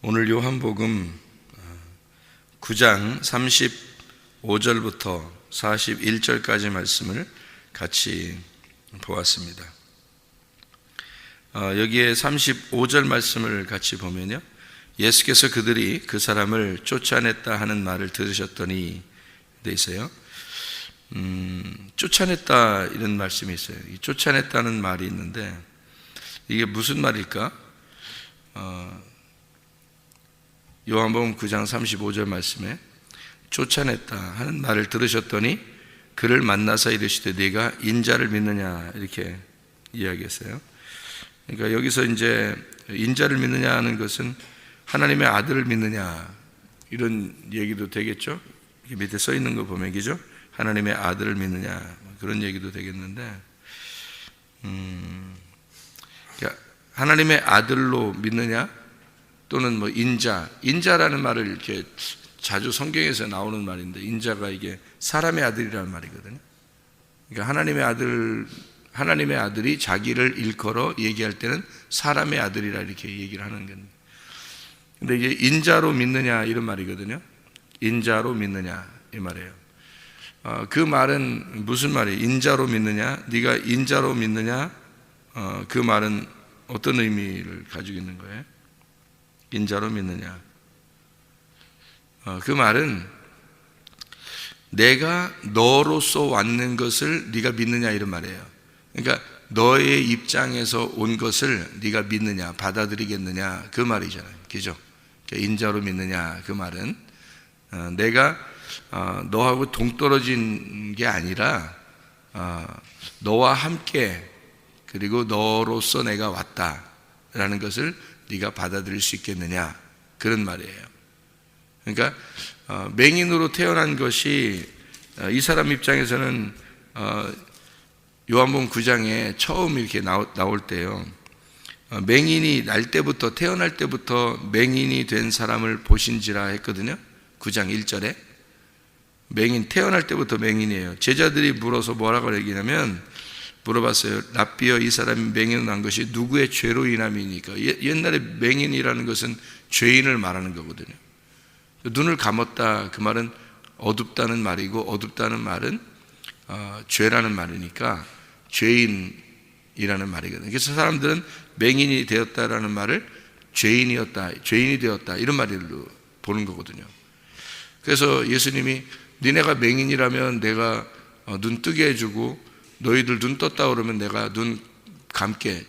오늘 요한복음 9장 35절부터 41절까지 말씀을 같이 보았습니다. 여기에 35절 말씀을 같이 보면요, 예수께서 그들이 그 사람을 쫓아냈다 하는 말을 들으셨더니 돼 있어요. 쫓아냈다 이런 말씀이 있어요. 이 쫓아냈다는 말이 있는데 이게 무슨 말일까? 요한복음 9장 35절 말씀에 쫓아냈다 하는 말을 들으셨더니 그를 만나서 이르시되 네가 인자를 믿느냐 이렇게 이야기했어요. 그러니까 여기서 이제 인자를 믿느냐 하는 것은 하나님의 아들을 믿느냐 이런 얘기도 되겠죠. 밑에 써 있는 거 보면 그죠? 하나님의 아들을 믿느냐 그런 얘기도 되겠는데, 그러니까 하나님의 아들로 믿느냐 또는 뭐 인자라는 말을 이렇게 자주 성경에서 나오는 말인데, 인자가 이게 사람의 아들이라는 말이거든요. 그러니까 하나님의 아들이 자기를 일컬어 얘기할 때는 사람의 아들이라 이렇게 얘기를 하는 건데, 근데 이게 인자로 믿느냐 이런 말이거든요. 인자로 믿느냐 이 말이에요. 그 말은 무슨 말이에요? 인자로 믿느냐, 네가 인자로 믿느냐, 그 말은 어떤 의미를 가지고 있는 거예요? 인자로 믿느냐, 그 말은 내가 너로서 왔는 것을 네가 믿느냐 이런 말이에요. 그러니까 너의 입장에서 온 것을 네가 믿느냐, 받아들이겠느냐 그 말이잖아요. 그죠? 인자로 믿느냐 그 말은 내가 너하고 동떨어진 게 아니라 너와 함께 그리고 너로서 내가 왔다라는 것을 네가 받아들일 수 있겠느냐 그런 말이에요. 그러니까 맹인으로 태어난 것이 이 사람 입장에서는 요한복음 9장에 처음 이렇게 나올 때요, 맹인이 날 때부터, 태어날 때부터 맹인이 된 사람을 보신지라 했거든요. 9장 1절에 맹인, 태어날 때부터 맹인이에요. 제자들이 물어서 뭐라고 얘기하냐면, 물어봤어요. 랍비여, 이 사람이 맹인을 난 것이 누구의 죄로 인함이니까? 옛날에 맹인이라는 것은 죄인을 말하는 거거든요. 눈을 감았다 그 말은 어둡다는 말이고, 어둡다는 말은 죄라는 말이니까 죄인이라는 말이거든요. 그래서 사람들은 맹인이 되었다라는 말을 죄인이 되었다 이런 말로 보는 거거든요. 그래서 예수님이 니네가 맹인이라면 내가 눈 뜨게 해주고, 너희들 눈 떴다 그러면 내가 눈 감게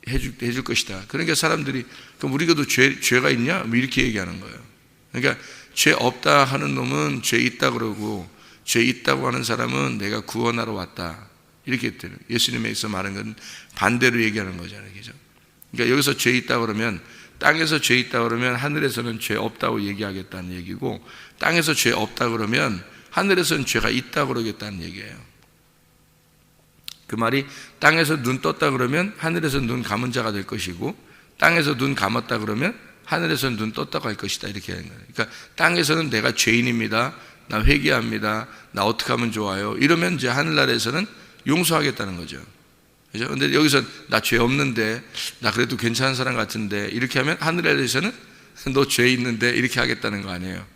해줄 것이다. 그러니까 사람들이 그럼 우리가도 죄가 있냐? 뭐 이렇게 얘기하는 거예요. 그러니까 죄 없다 하는 놈은 죄 있다 그러고, 죄 있다고 하는 사람은 내가 구원하러 왔다 이렇게 했대요. 예수님에서 말한 건 반대로 얘기하는 거잖아요. 그죠? 그러니까 여기서 죄 있다 그러면, 땅에서 죄 있다 그러면 하늘에서는 죄 없다고 얘기하겠다는 얘기고, 땅에서 죄 없다 그러면 하늘에서는 죄가 있다 그러겠다는 얘기예요. 그 말이 땅에서 눈 떴다 그러면 하늘에서 눈 감은 자가 될 것이고, 땅에서 눈 감았다 그러면 하늘에서는 눈 떴다고 할 것이다 이렇게 하는 거예요. 그러니까 땅에서는 내가 죄인입니다, 나 회개합니다, 나 어떻게 하면 좋아요 이러면 이제 하늘나라에서는 용서하겠다는 거죠. 그죠? 근데 여기서 나 죄 없는데, 나 그래도 괜찮은 사람 같은데 이렇게 하면 하늘나라에서는 너 죄 있는데 이렇게 하겠다는 거 아니에요.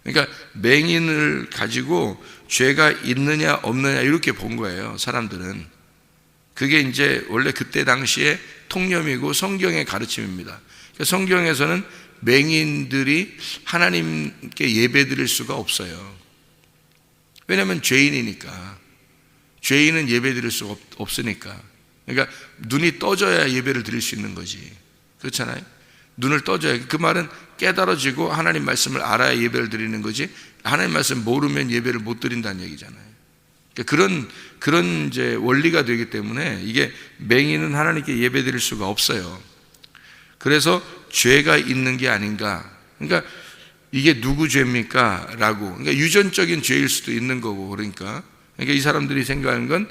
그러니까 맹인을 가지고 죄가 있느냐 없느냐 이렇게 본 거예요, 사람들은. 그게 이제 원래 그때 당시에 통념이고 성경의 가르침입니다. 그러니까 성경에서는 맹인들이 하나님께 예배 드릴 수가 없어요. 왜냐하면 죄인이니까. 죄인은 예배 드릴 수가 없으니까. 그러니까 눈이 떠져야 예배를 드릴 수 있는 거지. 그렇잖아요. 눈을 떠져야, 그 말은 깨달아지고 하나님 말씀을 알아야 예배를 드리는 거지, 하나님 말씀 모르면 예배를 못 드린다는 얘기잖아요. 그러니까 그런 이제 원리가 되기 때문에 이게 맹인은 하나님께 예배 드릴 수가 없어요. 그래서 죄가 있는 게 아닌가. 그러니까 이게 누구 죄입니까? 라고. 그러니까 유전적인 죄일 수도 있는 거고, 그러니까 이 사람들이 생각하는 건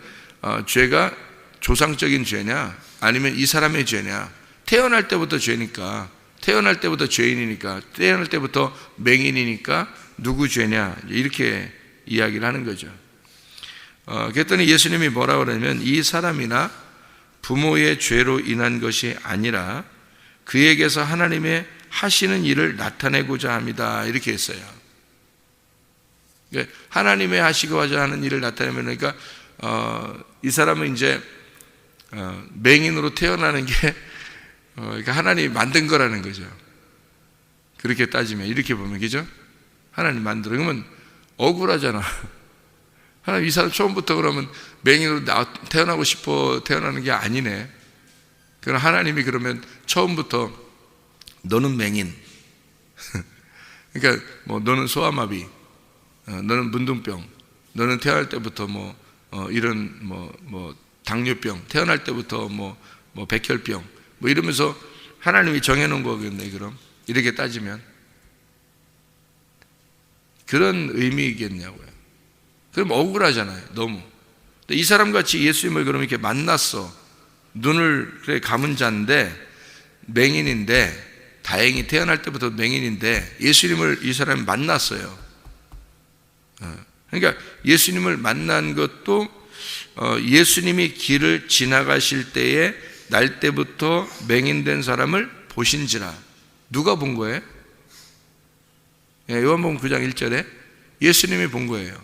죄가 조상적인 죄냐 아니면 이 사람의 죄냐. 태어날 때부터 죄니까, 태어날 때부터 죄인이니까, 태어날 때부터 맹인이니까 누구 죄냐 이렇게 이야기를 하는 거죠. 그랬더니 예수님이 뭐라고 그러냐면, 이 사람이나 부모의 죄로 인한 것이 아니라 그에게서 하나님의 하시는 일을 나타내고자 합니다. 이렇게 했어요. 하나님의 하시고자 하는 일을 나타내면, 그러니까 이 사람은 이제 맹인으로 태어나는 게 그러니까 하나님이 만든 거라는 거죠. 그렇게 따지면, 이렇게 보면, 그죠? 하나님 만들어. 그러면 억울하잖아. 하나님, 이 사람 처음부터 그러면 맹인으로 태어나고 싶어 태어나는 게 아니네. 그럼 하나님이 그러면 처음부터 너는 맹인, 그러니까 뭐 너는 소아마비, 너는 문둥병, 너는 태어날 때부터 이런 당뇨병, 태어날 때부터 백혈병, 이러면서 하나님이 정해놓은 거겠네. 그럼 이렇게 따지면 그런 의미이겠냐고요. 그럼 억울하잖아요, 너무. 이 사람같이 예수님을 그럼 이렇게 만났어. 눈을 그래 감은 자인데, 맹인인데, 다행히 태어날 때부터 맹인인데 예수님을 이 사람이 만났어요. 그러니까 예수님을 만난 것도 예수님이 길을 지나가실 때에 날 때부터 맹인된 사람을 보신지라. 누가 본 거예요? 요한복음 9장 1절에 예수님이 본 거예요.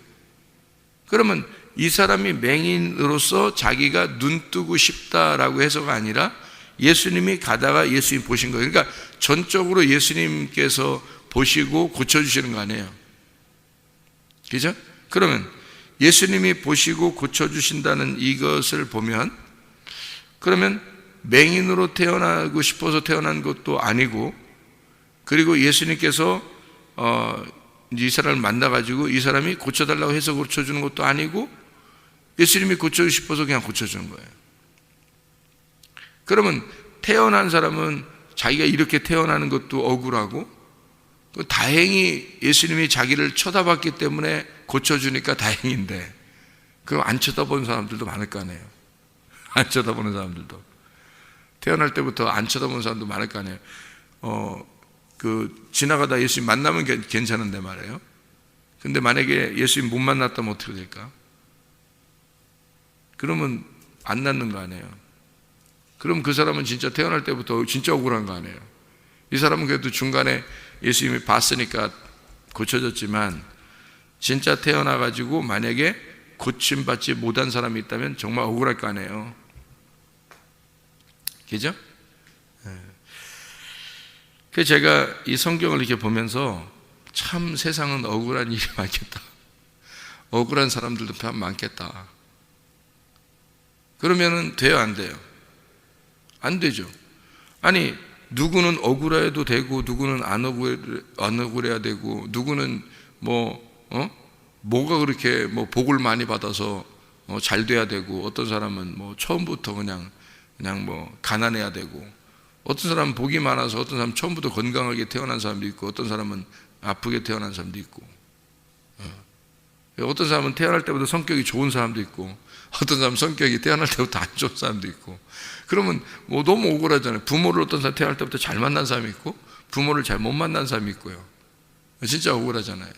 그러면 이 사람이 맹인으로서 자기가 눈 뜨고 싶다라고 해서가 아니라 예수님이 가다가 예수님이 보신 거예요. 그러니까 전적으로 예수님께서 보시고 고쳐주시는 거 아니에요. 그죠? 그러면 예수님이 보시고 고쳐주신다는 이것을 보면, 그러면 맹인으로 태어나고 싶어서 태어난 것도 아니고, 그리고 예수님께서 이 사람을 만나가지고 이 사람이 고쳐달라고 해서 고쳐주는 것도 아니고, 예수님이 고쳐주고 싶어서 그냥 고쳐주는 거예요. 그러면 태어난 사람은 자기가 이렇게 태어나는 것도 억울하고, 다행히 예수님이 자기를 쳐다봤기 때문에 고쳐주니까 다행인데, 그럼 안 쳐다보는 사람들도 많을 거 아니에요. 안 쳐다보는 사람들도, 태어날 때부터 안 쳐다보는 사람도 많을 거 아니에요. 지나가다 예수님 만나면 괜찮은데 말이에요. 근데 만약에 예수님 못 만났다면 어떻게 될까? 그러면 안 낫는 거 아니에요. 그럼 그 사람은 진짜 태어날 때부터 진짜 억울한 거 아니에요. 이 사람은 그래도 중간에 예수님이 봤으니까 고쳐졌지만, 진짜 태어나가지고 만약에 고침받지 못한 사람이 있다면 정말 억울할 거 아니에요. 그죠? 그래서 제가 이 성경을 이렇게 보면서 참 세상은 억울한 일이 많겠다. 억울한 사람들도 참 많겠다. 그러면은 돼요, 안 돼요? 안 되죠. 아니, 누구는 억울해도 되고, 누구는 안 억울해야 되고, 누구는 뭐가 그렇게 복을 많이 받아서 잘 돼야 되고, 어떤 사람은 처음부터 그냥 가난해야 되고, 어떤 사람은 복이 많아서 어떤 사람은 처음부터 건강하게 태어난 사람도 있고, 어떤 사람은 아프게 태어난 사람도 있고, 어떤 사람은 태어날 때부터 성격이 좋은 사람도 있고, 어떤 사람은 성격이 태어날 때부터 안 좋은 사람도 있고. 그러면 너무 억울하잖아요. 부모를 어떤 사람 태어날 때부터 잘 만난 사람이 있고, 부모를 잘 못 만난 사람이 있고요. 진짜 억울하잖아요.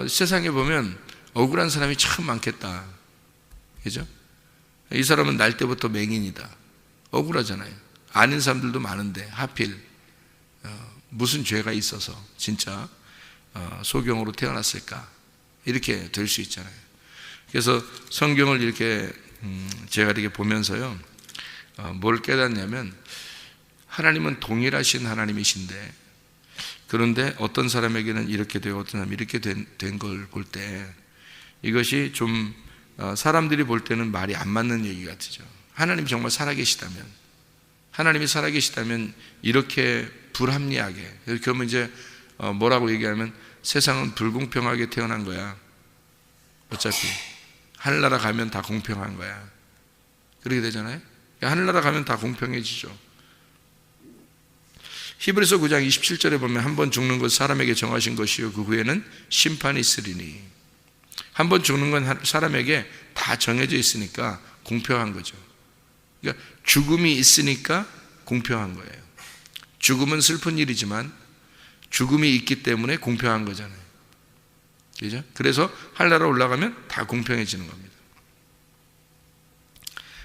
세상에 보면 억울한 사람이 참 많겠다. 그죠? 이 사람은 날 때부터 맹인이다. 억울하잖아요. 아는 사람들도 많은데 하필 무슨 죄가 있어서 진짜 소경으로 태어났을까, 이렇게 될 수 있잖아요. 그래서 성경을 이렇게 제가 이렇게 보면서요, 뭘 깨닫냐면, 하나님은 동일하신 하나님이신데, 그런데 어떤 사람에게는 이렇게 되고 어떤 사람이 이렇게 된 걸 볼 때, 이것이 좀 사람들이 볼 때는 말이 안 맞는 얘기 같죠. 하나님이 정말 살아계시다면, 하나님이 살아계시다면 이렇게 불합리하게, 그러면 이제 뭐라고 얘기하면, 세상은 불공평하게 태어난 거야. 어차피 하늘나라 가면 다 공평한 거야. 그렇게 되잖아요. 하늘나라 가면 다 공평해지죠. 히브리서 9장 27절에 보면, 한 번 죽는 것 사람에게 정하신 것이요 그 후에는 심판이 있으리니. 한 번 죽는 건 사람에게 다 정해져 있으니까 공평한 거죠. 그러니까 죽음이 있으니까 공평한 거예요. 죽음은 슬픈 일이지만 죽음이 있기 때문에 공평한 거잖아요. 그죠? 그래서 하늘나라 올라가면 다 공평해지는 겁니다.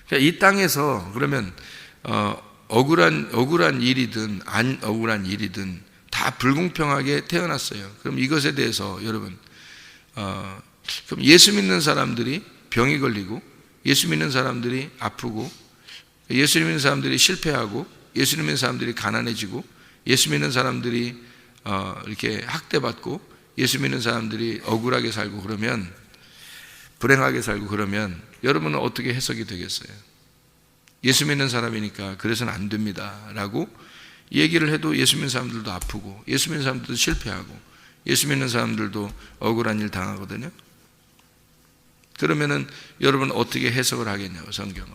그러니까 이 땅에서 그러면 억울한 일이든 안 억울한 일이든 다 불공평하게 태어났어요. 그럼 이것에 대해서 여러분, 그럼 예수 믿는 사람들이 병이 걸리고, 예수 믿는 사람들이 아프고, 예수 믿는 사람들이 실패하고, 예수 믿는 사람들이 가난해지고, 예수 믿는 사람들이 이렇게 학대받고, 예수 믿는 사람들이 억울하게 살고 그러면, 불행하게 살고 그러면 여러분은 어떻게 해석이 되겠어요? 예수 믿는 사람이니까 그래서는 안 됩니다 라고 얘기를 해도 예수 믿는 사람들도 아프고, 예수 믿는 사람들도 실패하고, 예수 믿는 사람들도 억울한 일 당하거든요. 그러면은 여러분 어떻게 해석을 하겠냐고, 성경을.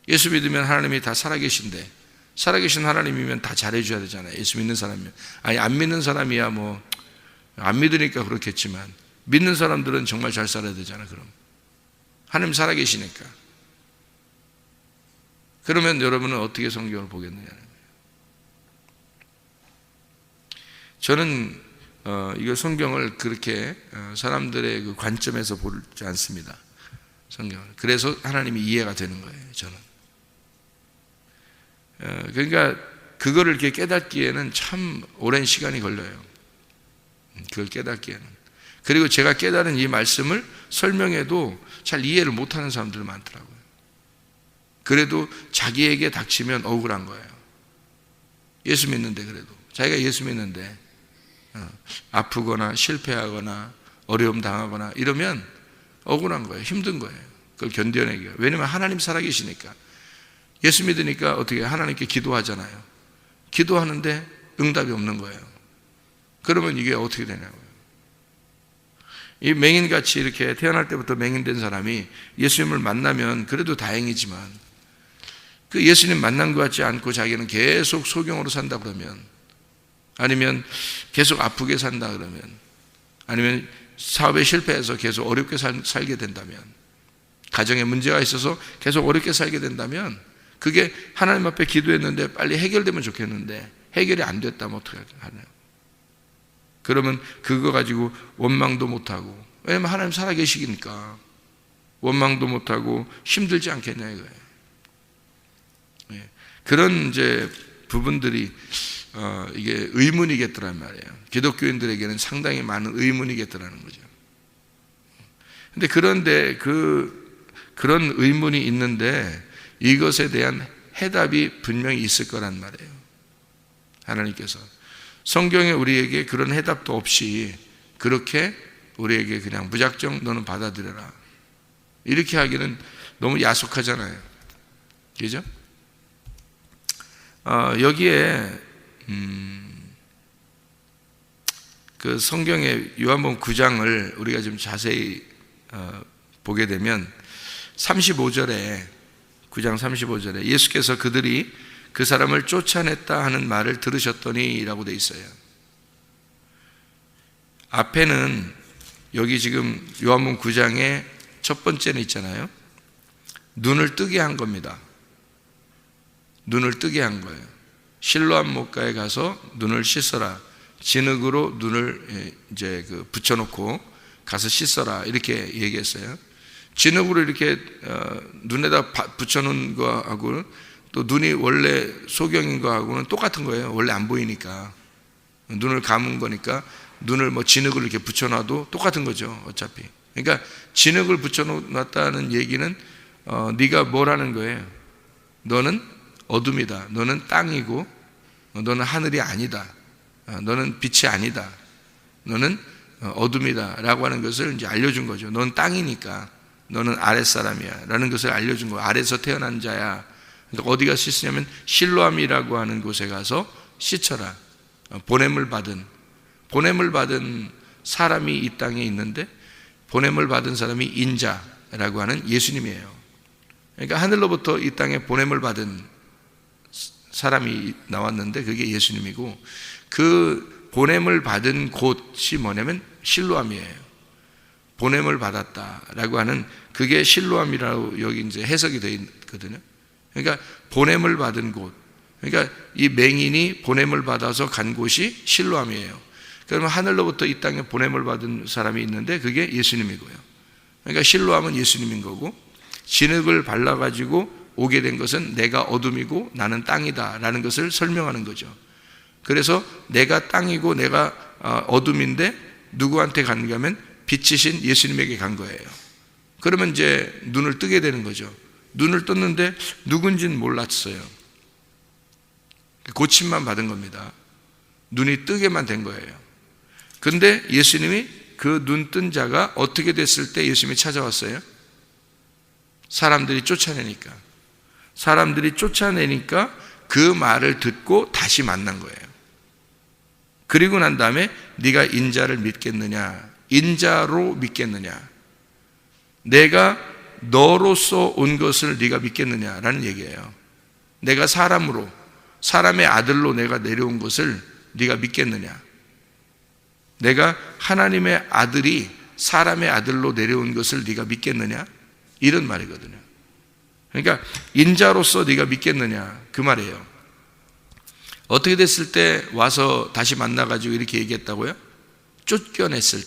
예수 믿으면 하나님이 다 살아계신데, 살아계신 하나님이면 다 잘해줘야 되잖아요. 예수 믿는 사람이면. 아니, 안 믿는 사람이야 뭐 안 믿으니까 그렇겠지만, 믿는 사람들은 정말 잘 살아야 되잖아. 그럼 하나님 살아계시니까. 그러면 여러분은 어떻게 성경을 보겠느냐는 거예요. 저는 이거 성경을 그렇게 사람들의 그 관점에서 보지 않습니다. 성경을. 그래서 하나님이 이해가 되는 거예요. 저는. 그러니까 그거를 이렇게 깨닫기에는 참 오랜 시간이 걸려요. 그걸 깨닫기에는. 그리고 제가 깨달은 이 말씀을 설명해도 잘 이해를 못하는 사람들이 많더라고요. 그래도 자기에게 닥치면 억울한 거예요. 예수 믿는데, 그래도 자기가 예수 믿는데 아프거나 실패하거나 어려움 당하거나 이러면 억울한 거예요. 힘든 거예요. 그걸 견뎌내기가. 왜냐하면 하나님 살아계시니까. 예수 믿으니까 어떻게 하나님께 기도하잖아요. 기도하는데 응답이 없는 거예요. 그러면 이게 어떻게 되냐고요. 이 맹인같이 이렇게 태어날 때부터 맹인된 사람이 예수님을 만나면 그래도 다행이지만, 그 예수님 만난 것 같지 않고 자기는 계속 소경으로 산다 그러면, 아니면 계속 아프게 산다 그러면, 아니면 사업에 실패해서 계속 어렵게 살게 된다면, 가정에 문제가 있어서 계속 어렵게 살게 된다면, 그게 하나님 앞에 기도했는데 빨리 해결되면 좋겠는데 해결이 안 됐다면 어떻게 하나요? 그러면 그거 가지고 원망도 못하고, 왜냐면 하나님 살아계시니까 원망도 못하고 힘들지 않겠냐 이거예요. 그런 이제 부분들이 이게 의문이겠더란 말이에요. 기독교인들에게는 상당히 많은 의문이겠더라는 거죠. 그런데 그런 의문이 있는데 이것에 대한 해답이 분명히 있을 거란 말이에요. 하나님께서 성경에 우리에게 그런 해답도 없이 그렇게 우리에게 그냥 무작정 너는 받아들여라 이렇게 하기는 너무 야속하잖아요. 그죠? 여기에 그 성경의 요한복음 9장을 우리가 좀 자세히 보게 되면 35절에 9장 35절에 예수께서 그들이 그 사람을 쫓아냈다 하는 말을 들으셨더니 라고 돼 있어요. 앞에는 여기 지금 요한복음 9장의 첫 번째는 있잖아요. 눈을 뜨게 한 겁니다. 눈을 뜨게 한 거예요. 실로암 못가에 가서 눈을 씻어라. 진흙으로 눈을 이제 붙여놓고 가서 씻어라 이렇게 얘기했어요. 진흙으로 이렇게 눈에다 붙여놓은 거하고 또 눈이 원래 소경인 거하고는 똑같은 거예요. 원래 안 보이니까 눈을 감은 거니까 눈을 뭐 진흙을 이렇게 붙여놔도 똑같은 거죠. 어차피. 그러니까 진흙을 붙여놨다는 얘기는 네가 뭐라는 거예요? 너는 어둠이다. 너는 땅이고 너는 하늘이 아니다. 너는 빛이 아니다. 너는 어둠이다 라고 하는 것을 이제 알려준 거죠. 넌 땅이니까 너는 아랫사람이야 라는 것을 알려준 거예요. 아래에서 태어난 자야. 그러니까 어디가 씻으냐면 실로암이라고 하는 곳에 가서 씻어라. 보냄을 받은 사람이 이 땅에 있는데 보냄을 받은 사람이 인자라고 하는 예수님이에요. 그러니까 하늘로부터 이 땅에 보냄을 받은 사람이 나왔는데 그게 예수님이고, 그 보냄을 받은 곳이 뭐냐면 실로암이에요. 보냄을 받았다라고 하는 그게 실로암이라고 여기 이제 해석이 되어 있거든요. 그러니까 보냄을 받은 곳. 그러니까 이 맹인이 보냄을 받아서 간 곳이 실로암이에요. 그러면 하늘로부터 이 땅에 보냄을 받은 사람이 있는데 그게 예수님이고요. 그러니까 실로암은 예수님인 거고, 진흙을 발라가지고 오게 된 것은 내가 어둠이고 나는 땅이다 라는 것을 설명하는 거죠. 그래서 내가 땅이고 내가 어둠인데 누구한테 갔는가 하면 빛이신 예수님에게 간 거예요. 그러면 이제 눈을 뜨게 되는 거죠. 눈을 떴는데 누군지는 몰랐어요. 고침만 받은 겁니다. 눈이 뜨게만 된 거예요. 근데 예수님이 그 눈 뜬 자가 어떻게 됐을 때 예수님이 찾아왔어요? 사람들이 쫓아내니까 그 말을 듣고 다시 만난 거예요. 그리고 난 다음에 네가 인자를 믿겠느냐, 인자로 믿겠느냐, 내가 너로서 온 것을 네가 믿겠느냐라는 얘기예요. 내가 사람의 아들로 내가 내려온 것을 네가 믿겠느냐, 내가 하나님의 아들이 사람의 아들로 내려온 것을 네가 믿겠느냐, 이런 말이거든요. 그러니까 인자로서 네가 믿겠느냐 그 말이에요. 어떻게 됐을 때 와서 다시 만나가지고 이렇게 얘기했다고요? 쫓겨냈을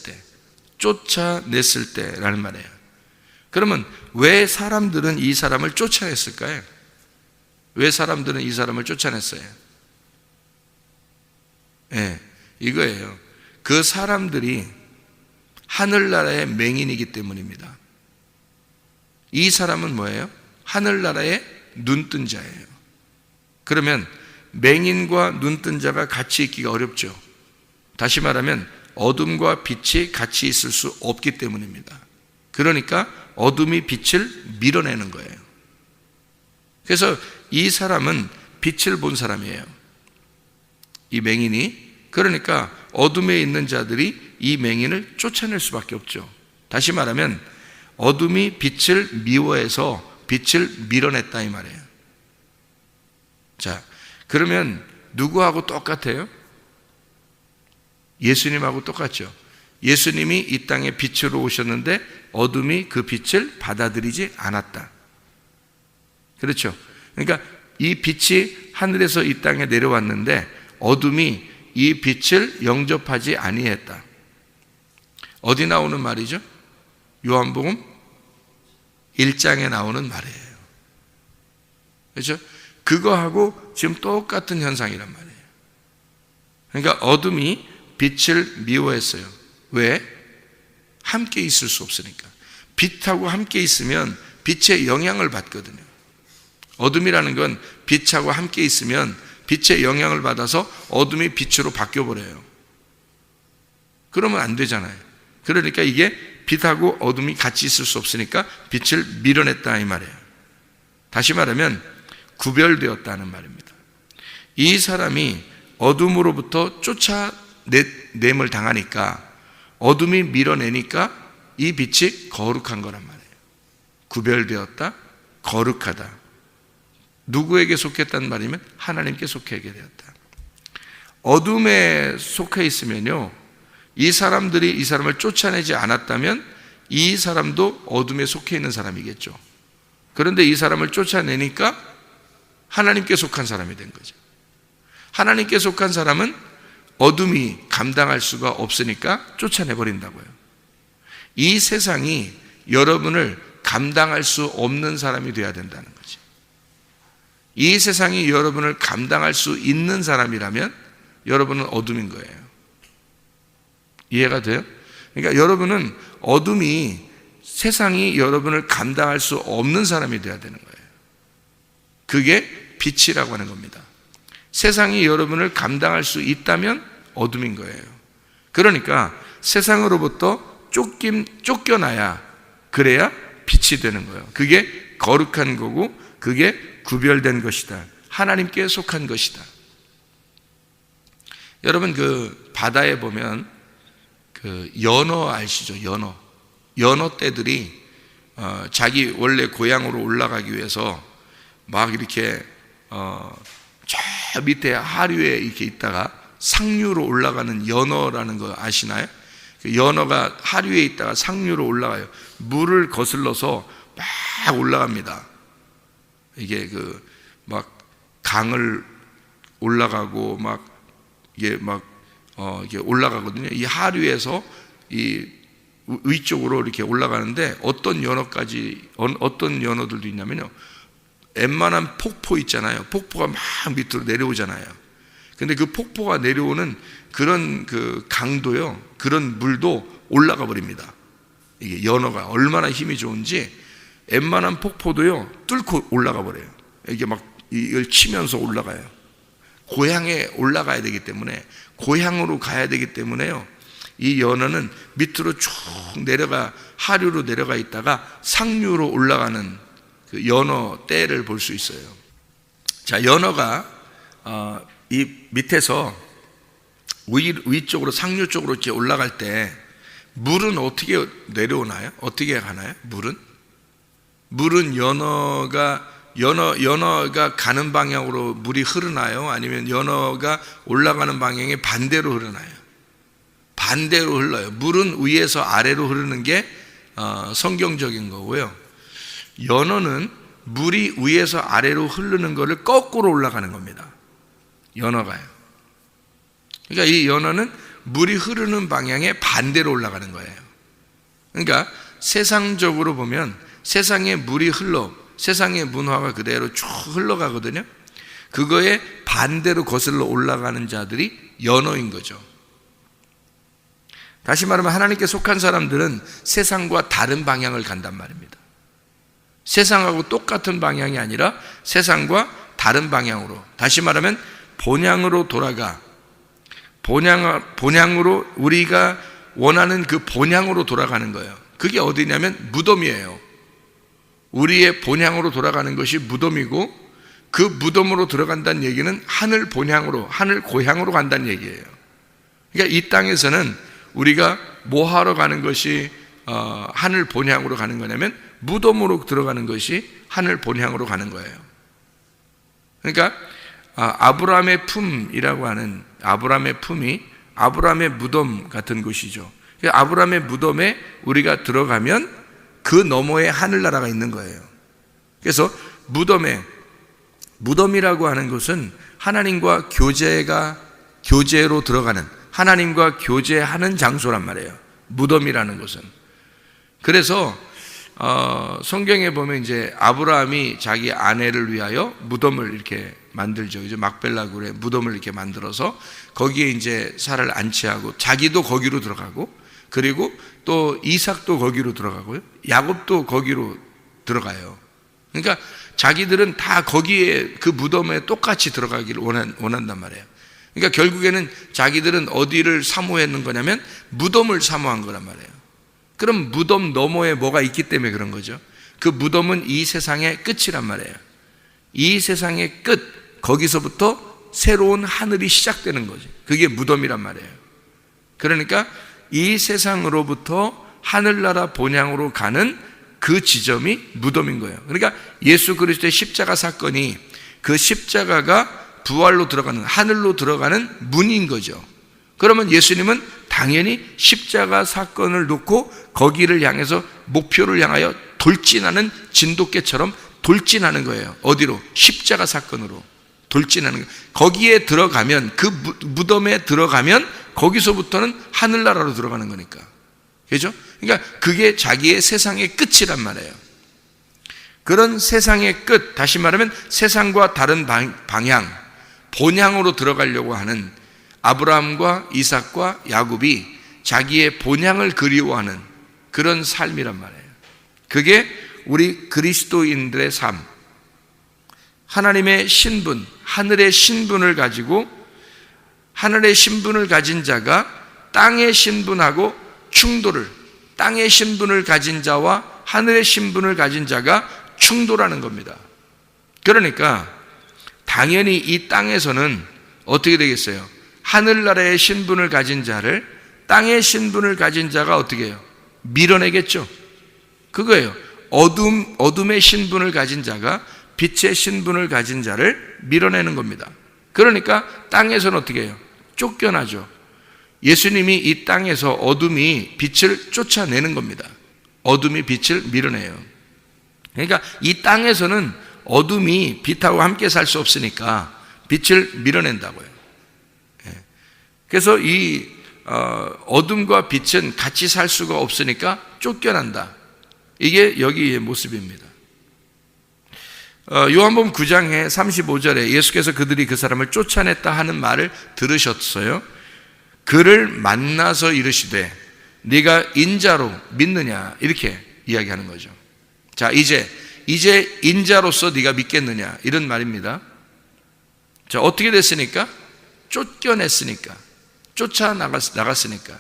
때라는 말이에요. 그러면 왜 사람들은 이 사람을 쫓아냈을까요? 왜 사람들은 이 사람을 쫓아냈어요? 네, 이거예요. 그 사람들이 하늘나라의 맹인이기 때문입니다. 이 사람은 뭐예요? 하늘나라의 눈뜬 자예요. 그러면 맹인과 눈뜬 자가 같이 있기가 어렵죠. 다시 말하면 어둠과 빛이 같이 있을 수 없기 때문입니다. 그러니까 어둠이 빛을 밀어내는 거예요. 그래서 이 사람은 빛을 본 사람이에요. 이 맹인이. 그러니까 어둠에 있는 자들이 이 맹인을 쫓아낼 수밖에 없죠. 다시 말하면 어둠이 빛을 미워해서 빛을 밀어냈다 이 말이에요. 자, 그러면 누구하고 똑같아요? 예수님하고 똑같죠. 예수님이 이 땅에 빛으로 오셨는데 어둠이 그 빛을 받아들이지 않았다. 그렇죠. 그러니까 이 빛이 하늘에서 이 땅에 내려왔는데 어둠이 이 빛을 영접하지 아니했다. 어디 나오는 말이죠? 요한복음 1장에 나오는 말이에요. 그렇죠? 그거하고 지금 똑같은 현상이란 말이에요. 그러니까 어둠이 빛을 미워했어요. 왜? 함께 있을 수 없으니까. 빛하고 함께 있으면 빛의 영향을 받거든요. 어둠이라는 건 빛하고 함께 있으면 빛의 영향을 받아서 어둠이 빛으로 바뀌어버려요. 그러면 안 되잖아요. 그러니까 이게 빛하고 어둠이 같이 있을 수 없으니까 빛을 밀어냈다 이 말이에요. 다시 말하면 구별되었다는 말입니다. 이 사람이 어둠으로부터 쫓아냄을 당하니까 어둠이 밀어내니까 이 빛이 거룩한 거란 말이에요. 구별되었다, 거룩하다. 누구에게 속했단 말이면 하나님께 속하게 되었다. 어둠에 속해 있으면요, 이 사람들이 이 사람을 쫓아내지 않았다면 이 사람도 어둠에 속해 있는 사람이겠죠. 그런데 이 사람을 쫓아내니까 하나님께 속한 사람이 된 거죠. 하나님께 속한 사람은 어둠이 감당할 수가 없으니까 쫓아내버린다고요. 이 세상이 여러분을 감당할 수 없는 사람이 되어야 된다는 거죠. 이 세상이 여러분을 감당할 수 있는 사람이라면 여러분은 어둠인 거예요. 이해가 돼요? 그러니까 여러분은 어둠이 세상이 여러분을 감당할 수 없는 사람이 되어야 되는 거예요. 그게 빛이라고 하는 겁니다. 세상이 여러분을 감당할 수 있다면 어둠인 거예요. 그러니까 세상으로부터 쫓겨나야, 그래야 빛이 되는 거예요. 그게 거룩한 거고 그게 구별된 것이다. 하나님께 속한 것이다. 여러분 그 바다에 보면 그 연어 아시죠? 연어 떼들이 자기 원래 고향으로 올라가기 위해서 막 이렇게 저 밑에 하류에 이렇게 있다가 상류로 올라가는 연어라는 거 아시나요? 그 연어가 하류에 있다가 상류로 올라가요. 물을 거슬러서 막 올라갑니다. 이게 그 막 강을 올라가고 막 이게 이게 올라가거든요. 이 하류에서 이 위쪽으로 이렇게 올라가는데 어떤 연어들도 있냐면요, 웬만한 폭포 있잖아요. 폭포가 막 밑으로 내려오잖아요. 근데 그 폭포가 내려오는 그런 그 강도요, 그런 물도 올라가 버립니다. 이게 연어가 얼마나 힘이 좋은지 웬만한 폭포도요 뚫고 올라가 버려요. 이게 막 이걸 치면서 올라가요. 고향에 올라가야 되기 때문에, 고향으로 가야 되기 때문에요, 이 연어는 밑으로 쭉 내려가, 하류로 내려가 있다가 상류로 올라가는 그 연어 떼를 볼 수 있어요. 자, 연어가 이 밑에서 위쪽으로, 상류 쪽으로 이렇게 올라갈 때 물은 어떻게 내려오나요? 어떻게 가나요? 물은 연어가 가는 방향으로 물이 흐르나요? 아니면 연어가 올라가는 방향에 반대로 흐르나요? 반대로 흘러요. 물은 위에서 아래로 흐르는 게 성경적인 거고요. 연어는 물이 위에서 아래로 흐르는 것을 거꾸로 올라가는 겁니다. 연어가요. 그러니까 이 연어는 물이 흐르는 방향에 반대로 올라가는 거예요. 그러니까 세상적으로 보면 세상에 물이 세상의 문화가 그대로 쭉 흘러가거든요. 그거에 반대로 거슬러 올라가는 자들이 연어인 거죠. 다시 말하면 하나님께 속한 사람들은 세상과 다른 방향을 간단 말입니다. 세상하고 똑같은 방향이 아니라 세상과 다른 방향으로, 다시 말하면 본향으로 돌아가, 본향으로, 우리가 원하는 그 본향으로 돌아가는 거예요. 그게 어디냐면 무덤이에요. 우리의 본향으로 돌아가는 것이 무덤이고, 그 무덤으로 들어간다는 얘기는 하늘 본향으로, 하늘 고향으로 간다는 얘기예요. 그러니까 이 땅에서는 우리가 뭐 하러 가는 것이 하늘 본향으로 가는 거냐면 무덤으로 들어가는 것이 하늘 본향으로 가는 거예요. 그러니까 아브라함의 품이라고 하는, 아브라함의 품이 아브라함의 무덤 같은 곳이죠. 아브라함의 무덤에 우리가 들어가면 그 너머에 하늘나라가 있는 거예요. 그래서 무덤이라고 하는 것은 하나님과 교제로 들어가는, 하나님과 교제하는 장소란 말이에요. 무덤이라는 것은. 그래서 성경에 보면 이제 아브라함이 자기 아내를 위하여 무덤을 이렇게 만들죠. 이제 막벨라굴에 무덤을 이렇게 만들어서 거기에 이제 살을 안치하고, 자기도 거기로 들어가고, 그리고 또 이삭도 거기로 들어가고요, 야곱도 거기로 들어가요. 그러니까 자기들은 다 거기에, 그 무덤에 똑같이 들어가기를 원한단 말이에요. 그러니까 결국에는 자기들은 어디를 사모했는 거냐면 무덤을 사모한 거란 말이에요. 그럼 무덤 너머에 뭐가 있기 때문에 그런 거죠. 그 무덤은 이 세상의 끝이란 말이에요. 이 세상의 끝, 거기서부터 새로운 하늘이 시작되는 거지. 그게 무덤이란 말이에요. 그러니까 이 세상으로부터 하늘나라 본향으로 가는 그 지점이 무덤인 거예요. 그러니까 예수 그리스도의 십자가 사건이, 그 십자가가 부활로 들어가는, 하늘로 들어가는 문인 거죠. 그러면 예수님은 당연히 십자가 사건을 놓고 거기를 향해서, 목표를 향하여 돌진하는 진돗개처럼 돌진하는 거예요. 어디로? 십자가 사건으로 돌진하는 거예요. 거기에 들어가면, 그 무덤에 들어가면 거기서부터는 하늘나라로 들어가는 거니까. 그죠? 그러니까 그게 자기의 세상의 끝이란 말이에요. 그런 세상의 끝, 다시 말하면 세상과 다른 방향, 본향으로 들어가려고 하는 아브라함과 이삭과 야곱이 자기의 본향을 그리워하는 그런 삶이란 말이에요. 그게 우리 그리스도인들의 삶, 하나님의 신분, 하늘의 신분을 가지고, 하늘의 신분을 가진 자가 땅의 신분하고 충돌을, 땅의 신분을 가진 자와 하늘의 신분을 가진 자가 충돌하는 겁니다. 그러니까 당연히 이 땅에서는 어떻게 되겠어요? 하늘나라의 신분을 가진 자를 땅의 신분을 가진 자가 어떻게 해요? 밀어내겠죠. 그거예요. 어둠의 신분을 가진 자가 빛의 신분을 가진 자를 밀어내는 겁니다. 그러니까 땅에서는 어떻게 해요? 쫓겨나죠. 예수님이 이 땅에서 어둠이 빛을 쫓아내는 겁니다. 어둠이 빛을 밀어내요. 그러니까 이 땅에서는 어둠이 빛하고 함께 살 수 없으니까 빛을 밀어낸다고요. 그래서 이 어둠과 빛은 같이 살 수가 없으니까 쫓겨난다. 이게 여기의 모습입니다. 요한복음 9장에 35절에 예수께서 그들이 그 사람을 쫓아냈다 하는 말을 들으셨어요. 그를 만나서 이르시되 네가 인자로 믿느냐, 이렇게 이야기하는 거죠. 자, 이제 인자로서 네가 믿겠느냐, 이런 말입니다. 자, 어떻게 됐으니까? 쫓겨냈으니까, 쫓아나갔으니까.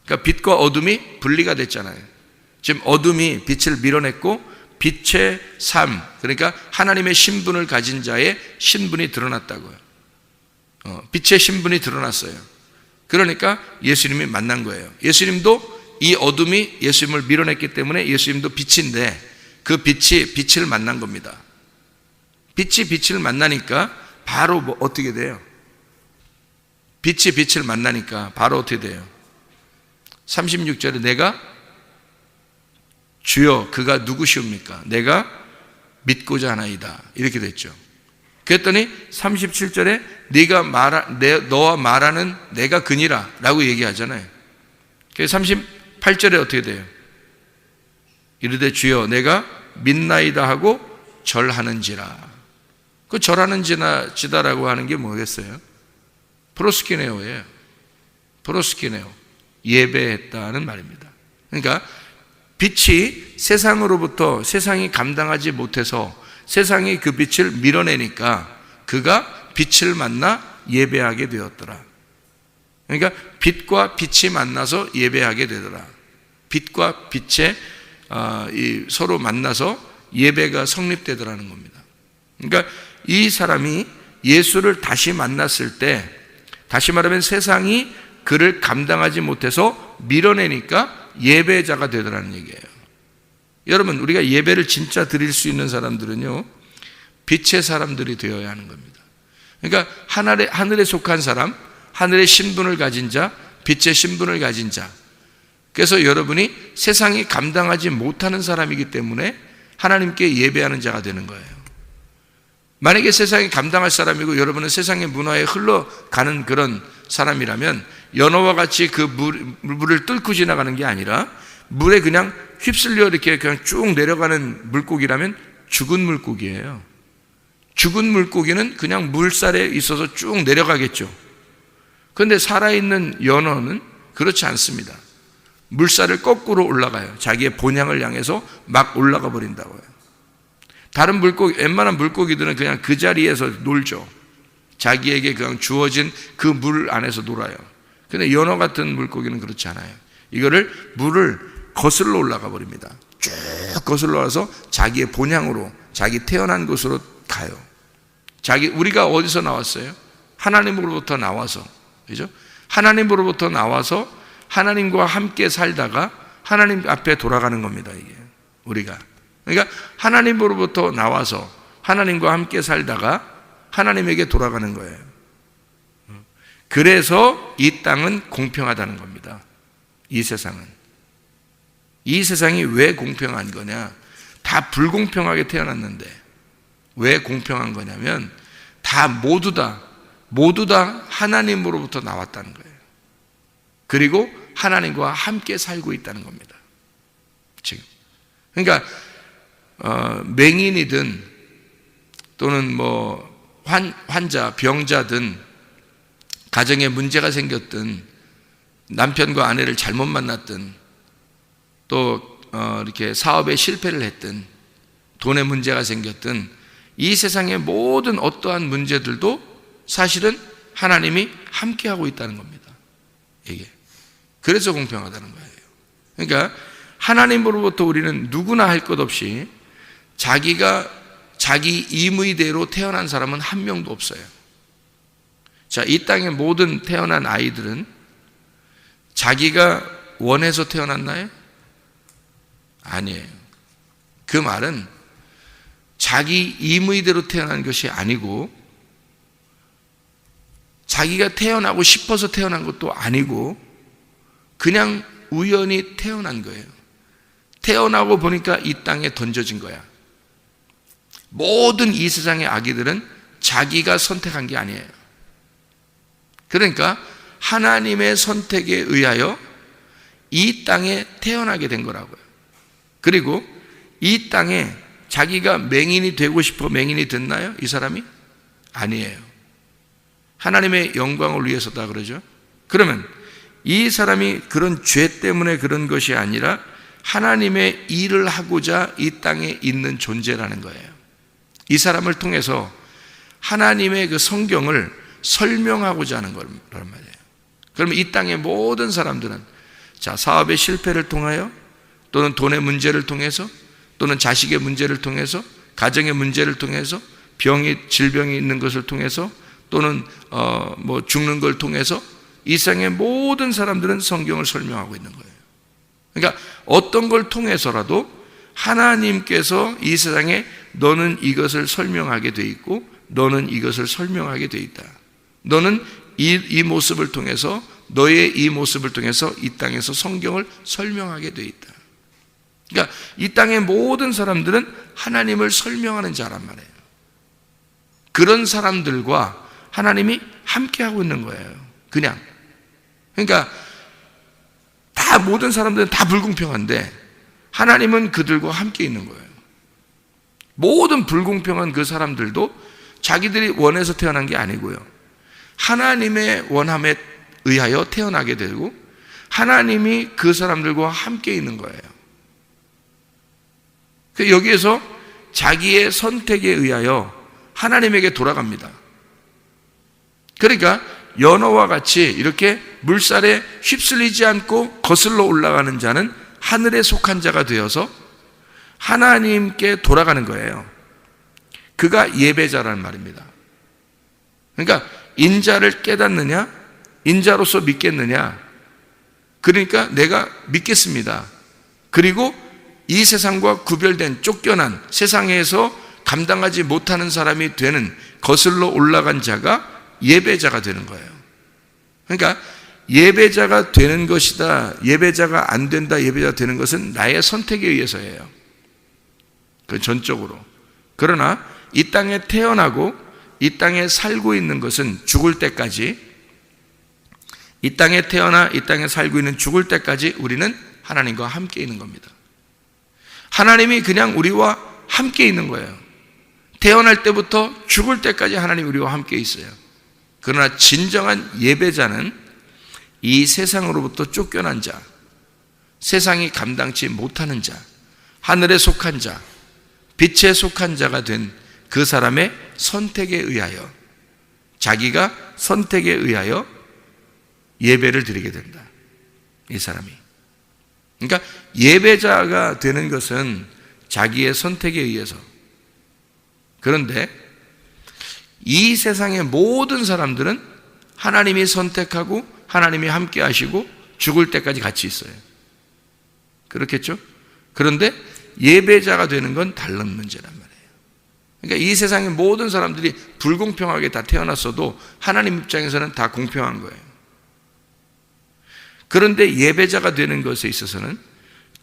그러니까 빛과 어둠이 분리가 됐잖아요. 지금 어둠이 빛을 밀어냈고 빛의 삶, 그러니까 하나님의 신분을 가진 자의 신분이 드러났다고요. 빛의 신분이 드러났어요. 그러니까 예수님이 만난 거예요. 예수님도 이 어둠이 예수님을 밀어냈기 때문에 예수님도 빛인데 그 빛이 빛을 만난 겁니다. 빛이 빛을 만나니까 바로 어떻게 돼요? 빛이 빛을 만나니까 바로 어떻게 돼요? 36절에 내가 주여 그가 누구시옵니까? 내가 믿고자 하나이다, 이렇게 됐죠. 그랬더니 37절에 너와 말하는 내가 그니라 라고 얘기하잖아요. 그래서 38절에 어떻게 돼요? 이르되 주여 내가 믿나이다 하고 절하는지라. 그 절하는지다라고 하는 게 뭐겠어요? 프로스키네오예요. 프로스키네오, 예배했다는 말입니다. 그러니까 빛이 세상으로부터, 세상이 감당하지 못해서 세상이 그 빛을 밀어내니까 그가 빛을 만나 예배하게 되었더라. 그러니까 빛과 빛이 만나서 예배하게 되더라. 빛과 빛에 서로 만나서 예배가 성립되더라는 겁니다. 그러니까 이 사람이 예수를 다시 만났을 때, 다시 말하면 세상이 그를 감당하지 못해서 밀어내니까 예배자가 되더라는 얘기예요. 여러분, 우리가 예배를 진짜 드릴 수 있는 사람들은요, 빛의 사람들이 되어야 하는 겁니다. 그러니까 하늘에 속한 사람, 하늘의 신분을 가진 자, 빛의 신분을 가진 자. 그래서 여러분이 세상이 감당하지 못하는 사람이기 때문에 하나님께 예배하는 자가 되는 거예요. 만약에 세상이 감당할 사람이고 여러분은 세상의 문화에 흘러가는 그런 사람이라면 연어와 같이 그 물을 뚫고 지나가는 게 아니라 물에 그냥 휩쓸려 이렇게 그냥 쭉 내려가는 물고기라면 죽은 물고기예요. 죽은 물고기는 그냥 물살에 있어서 쭉 내려가겠죠. 그런데 살아있는 연어는 그렇지 않습니다. 물살을 거꾸로 올라가요. 자기의 본향을 향해서 막 올라가 버린다고요. 다른 물고기, 웬만한 물고기들은 그냥 그 자리에서 놀죠. 자기에게 그냥 주어진 그 물 안에서 놀아요. 근데 연어 같은 물고기는 그렇지 않아요. 이거를 물을 거슬러 올라가 버립니다. 쭉 거슬러 와서 자기의 본향으로, 자기 태어난 곳으로 가요. 우리가 어디서 나왔어요? 하나님으로부터 나와서, 그죠? 하나님으로부터 나와서 하나님과 함께 살다가 하나님 앞에 돌아가는 겁니다, 이게. 우리가. 그러니까 하나님으로부터 나와서 하나님과 함께 살다가 하나님에게 돌아가는 거예요. 그래서 이 땅은 공평하다는 겁니다. 이 세상은. 이 세상이 왜 공평한 거냐? 다 불공평하게 태어났는데 왜 공평한 거냐면 모두 다 하나님으로부터 나왔다는 거예요. 그리고 하나님과 함께 살고 있다는 겁니다. 지금. 그러니까 맹인이든 또는 환자, 병자든 가정에 문제가 생겼든 남편과 아내를 잘못 만났든 또 이렇게 사업에 실패를 했든 돈에 문제가 생겼든 이 세상의 모든 어떠한 문제들도 사실은 하나님이 함께하고 있다는 겁니다. 이게. 그래서 공평하다는 거예요. 그러니까 하나님으로부터 우리는 누구나 할 것 없이 자기 임의대로 태어난 사람은 한 명도 없어요. 자, 이 땅의 모든 태어난 아이들은 자기가 원해서 태어났나요? 아니에요. 그 말은 자기 임의대로 태어난 것이 아니고 자기가 태어나고 싶어서 태어난 것도 아니고 그냥 우연히 태어난 거예요. 태어나고 보니까 이 땅에 던져진 거야. 모든 이 세상의 아기들은 자기가 선택한 게 아니에요. 그러니까 하나님의 선택에 의하여 이 땅에 태어나게 된 거라고요. 그리고 이 땅에 자기가 맹인이 되고 싶어 맹인이 됐나요? 이 사람이? 아니에요. 하나님의 영광을 위해서다 그러죠. 그러면 이 사람이 그런 죄 때문에 그런 것이 아니라 하나님의 일을 하고자 이 땅에 있는 존재라는 거예요. 이 사람을 통해서 하나님의 그 성경을 설명하고자 하는 거란 말이에요. 그러면 이 땅의 모든 사람들은 사업의 실패를 통하여 또는 돈의 문제를 통해서 또는 자식의 문제를 통해서 가정의 문제를 통해서 질병이 있는 것을 통해서 또는 죽는 걸 통해서 이 세상의 모든 사람들은 성경을 설명하고 있는 거예요. 그러니까 어떤 걸 통해서라도 하나님께서 이 세상에 너는 이것을 설명하게 돼 있고 너는 이것을 설명하게 돼 있다. 너는 이 모습을 통해서 너의 이 모습을 통해서 이 땅에서 성경을 설명하게 돼 있다. 그러니까 이 땅의 모든 사람들은 하나님을 설명하는 자란 말이에요. 그런 사람들과 하나님이 함께하고 있는 거예요. 그냥. 그러니까 다 모든 사람들은 다 불공평한데 하나님은 그들과 함께 있는 거예요. 모든 불공평한 그 사람들도 자기들이 원해서 태어난 게 아니고요. 하나님의 원함에 의하여 태어나게 되고 하나님이 그 사람들과 함께 있는 거예요. 여기에서 자기의 선택에 의하여 하나님에게 돌아갑니다. 그러니까 연어와 같이 이렇게 물살에 휩쓸리지 않고 거슬러 올라가는 자는 하늘에 속한 자가 되어서 하나님께 돌아가는 거예요. 그가 예배자라는 말입니다. 그러니까 인자를 깨닫느냐, 인자로서 믿겠느냐. 그러니까 내가 믿겠습니다. 그리고 이 세상과 구별된 쫓겨난 세상에서 감당하지 못하는 사람이 되는 거슬러 올라간 자가 예배자가 되는 거예요. 그러니까 예배자가 되는 것이다, 예배자가 안 된다, 예배자가 되는 것은 나의 선택에 의해서예요. 그 전적으로. 그러나 이 땅에 태어나고 이 땅에 살고 있는 것은 죽을 때까지, 이 땅에 태어나 이 땅에 살고 있는 죽을 때까지 우리는 하나님과 함께 있는 겁니다. 하나님이 그냥 우리와 함께 있는 거예요. 태어날 때부터 죽을 때까지 하나님이 우리와 함께 있어요. 그러나 진정한 예배자는 이 세상으로부터 쫓겨난 자, 세상이 감당치 못하는 자, 하늘에 속한 자, 빛에 속한 자가 된 그 사람의 선택에 의하여, 자기가 선택에 의하여 예배를 드리게 된다. 이 사람이. 그러니까 예배자가 되는 것은 자기의 선택에 의해서. 그런데 이 세상의 모든 사람들은 하나님이 선택하고 하나님이 함께 하시고 죽을 때까지 같이 있어요. 그렇겠죠? 그런데 예배자가 되는 건 다른 문제란 말이에요. 그러니까 이 세상의 모든 사람들이 불공평하게 다 태어났어도 하나님 입장에서는 다 공평한 거예요. 그런데 예배자가 되는 것에 있어서는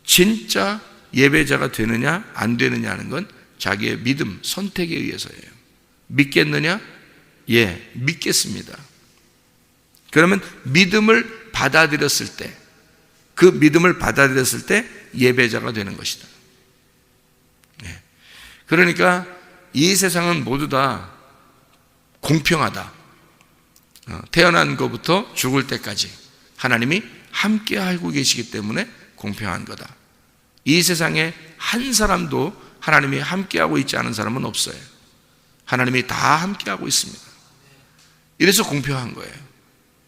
진짜 예배자가 되느냐 안 되느냐 하는 건 자기의 믿음, 선택에 의해서예요. 믿겠느냐? 예, 믿겠습니다. 그러면 믿음을 받아들였을 때, 그 믿음을 받아들였을 때 예배자가 되는 것이다. 예. 그러니까 이 세상은 모두 다 공평하다. 태어난 것부터 죽을 때까지 하나님이 함께 하고 계시기 때문에 공평한 거다. 이 세상에 한 사람도 하나님이 함께하고 있지 않은 사람은 없어요. 하나님이 다 함께하고 있습니다. 이래서 공평한 거예요.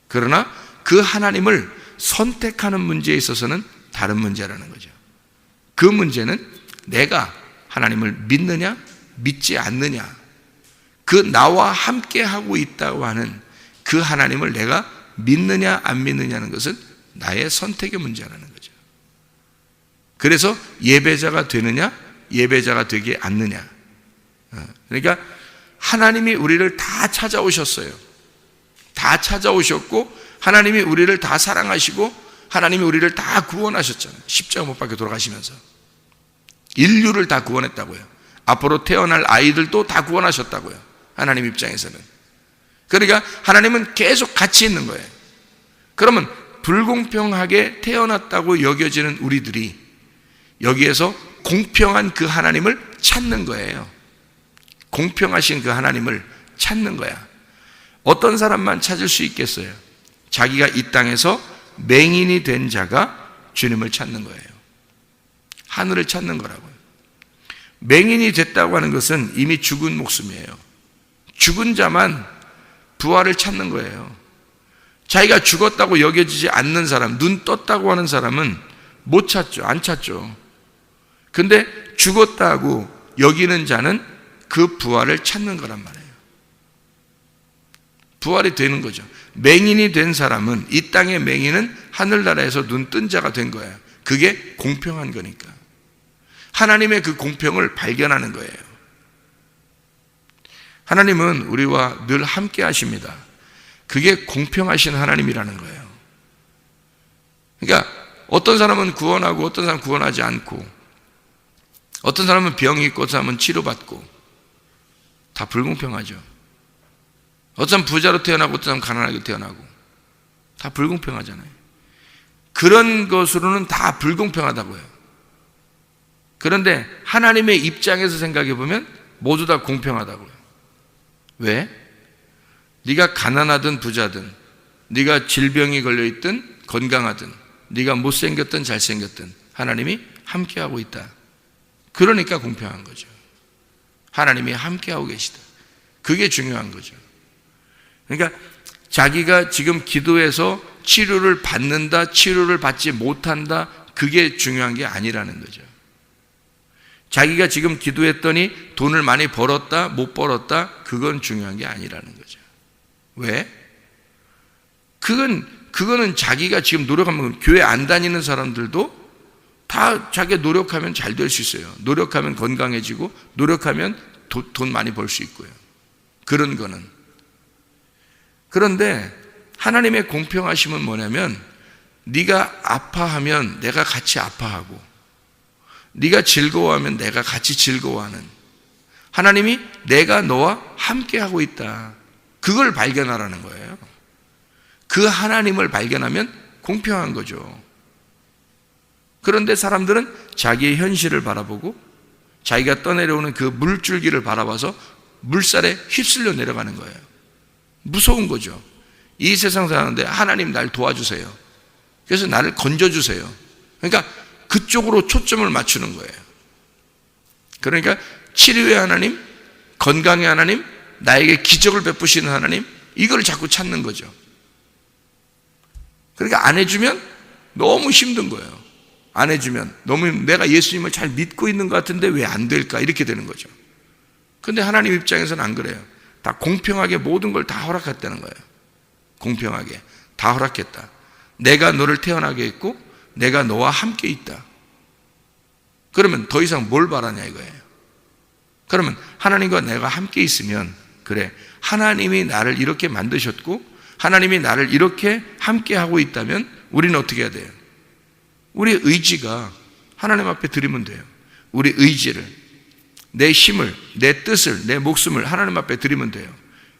그러나 그 하나님을 선택하는 문제에 있어서는 다른 문제라는 거죠. 그 문제는 내가 하나님을 믿느냐 믿지 않느냐, 그 나와 함께하고 있다고 하는 그 하나님을 내가 믿느냐 안 믿느냐는 것은 나의 선택의 문제라는 거죠. 그래서 예배자가 되느냐 예배자가 되지 않느냐. 그러니까 하나님이 우리를 다 찾아오셨어요. 다 찾아오셨고 하나님이 우리를 다 사랑하시고 하나님이 우리를 다 구원하셨잖아요. 십자가 못 박혀 돌아가시면서 인류를 다 구원했다고요. 앞으로 태어날 아이들도 다 구원하셨다고요. 하나님 입장에서는. 그러니까 하나님은 계속 같이 있는 거예요. 그러면 불공평하게 태어났다고 여겨지는 우리들이 여기에서 공평한 그 하나님을 찾는 거예요. 공평하신 그 하나님을 찾는 거야. 어떤 사람만 찾을 수 있겠어요? 자기가 이 땅에서 맹인이 된 자가 주님을 찾는 거예요. 하늘을 찾는 거라고요. 맹인이 됐다고 하는 것은 이미 죽은 목숨이에요. 죽은 자만 부활을 찾는 거예요. 자기가 죽었다고 여겨지지 않는 사람, 눈 떴다고 하는 사람은 못 찾죠. 안 찾죠. 근데 죽었다고 여기는 자는 그 부활을 찾는 거란 말이에요. 부활이 되는 거죠. 맹인이 된 사람은, 이 땅의 맹인은 하늘나라에서 눈 뜬 자가 된 거예요. 그게 공평한 거니까. 하나님의 그 공평을 발견하는 거예요. 하나님은 우리와 늘 함께 하십니다. 그게 공평하신 하나님이라는 거예요. 그러니까 어떤 사람은 구원하고 어떤 사람은 구원하지 않고, 어떤 사람은 병이 있고 어떤 사람은 치료받고, 다 불공평하죠. 어떤 사람은 부자로 태어나고 어떤 사람은 가난하게 태어나고, 다 불공평하잖아요. 그런 것으로는 다 불공평하다고요. 그런데 하나님의 입장에서 생각해 보면 모두 다 공평하다고요. 왜? 네가 가난하든 부자든, 네가 질병이 걸려있든 건강하든, 네가 못생겼든 잘생겼든 하나님이 함께하고 있다. 그러니까 공평한 거죠. 하나님이 함께하고 계시다. 그게 중요한 거죠. 그러니까 자기가 지금 기도해서 치료를 받는다, 치료를 받지 못한다, 그게 중요한 게 아니라는 거죠. 자기가 지금 기도했더니 돈을 많이 벌었다, 못 벌었다, 그건 중요한 게 아니라는 거죠. 왜? 그거는 자기가 지금 노력하면, 교회 안 다니는 사람들도 다 자기가 노력하면 잘 될 수 있어요. 노력하면 건강해지고, 노력하면 돈 많이 벌 수 있고요. 그런 거는. 그런데 하나님의 공평하심은 뭐냐면, 네가 아파하면 내가 같이 아파하고, 네가 즐거워하면 내가 같이 즐거워하는, 하나님이 내가 너와 함께하고 있다. 그걸 발견하라는 거예요. 그 하나님을 발견하면 공평한 거죠. 그런데 사람들은 자기의 현실을 바라보고 자기가 떠내려오는 그 물줄기를 바라봐서 물살에 휩쓸려 내려가는 거예요. 무서운 거죠. 이 세상 사는데 하나님 날 도와주세요. 그래서 나를 건져주세요. 그러니까 그쪽으로 초점을 맞추는 거예요. 그러니까 치료의 하나님, 건강의 하나님, 나에게 기적을 베푸시는 하나님, 이걸 자꾸 찾는 거죠. 그러니까 안 해주면 너무 힘든 거예요. 안 해주면 너무 내가 예수님을 잘 믿고 있는 것 같은데 왜 안 될까, 이렇게 되는 거죠. 근데 하나님 입장에서는 안 그래요. 다 공평하게 모든 걸 다 허락했다는 거예요. 공평하게 다 허락했다. 내가 너를 태어나게 했고 내가 너와 함께 있다. 그러면 더 이상 뭘 바라냐 이거예요. 그러면 하나님과 내가 함께 있으면, 그래, 하나님이 나를 이렇게 만드셨고 하나님이 나를 이렇게 함께 하고 있다면 우리는 어떻게 해야 돼요? 우리 의지가 하나님 앞에 드리면 돼요. 우리 의지를, 내 힘을, 내 뜻을, 내 목숨을 하나님 앞에 드리면 돼요.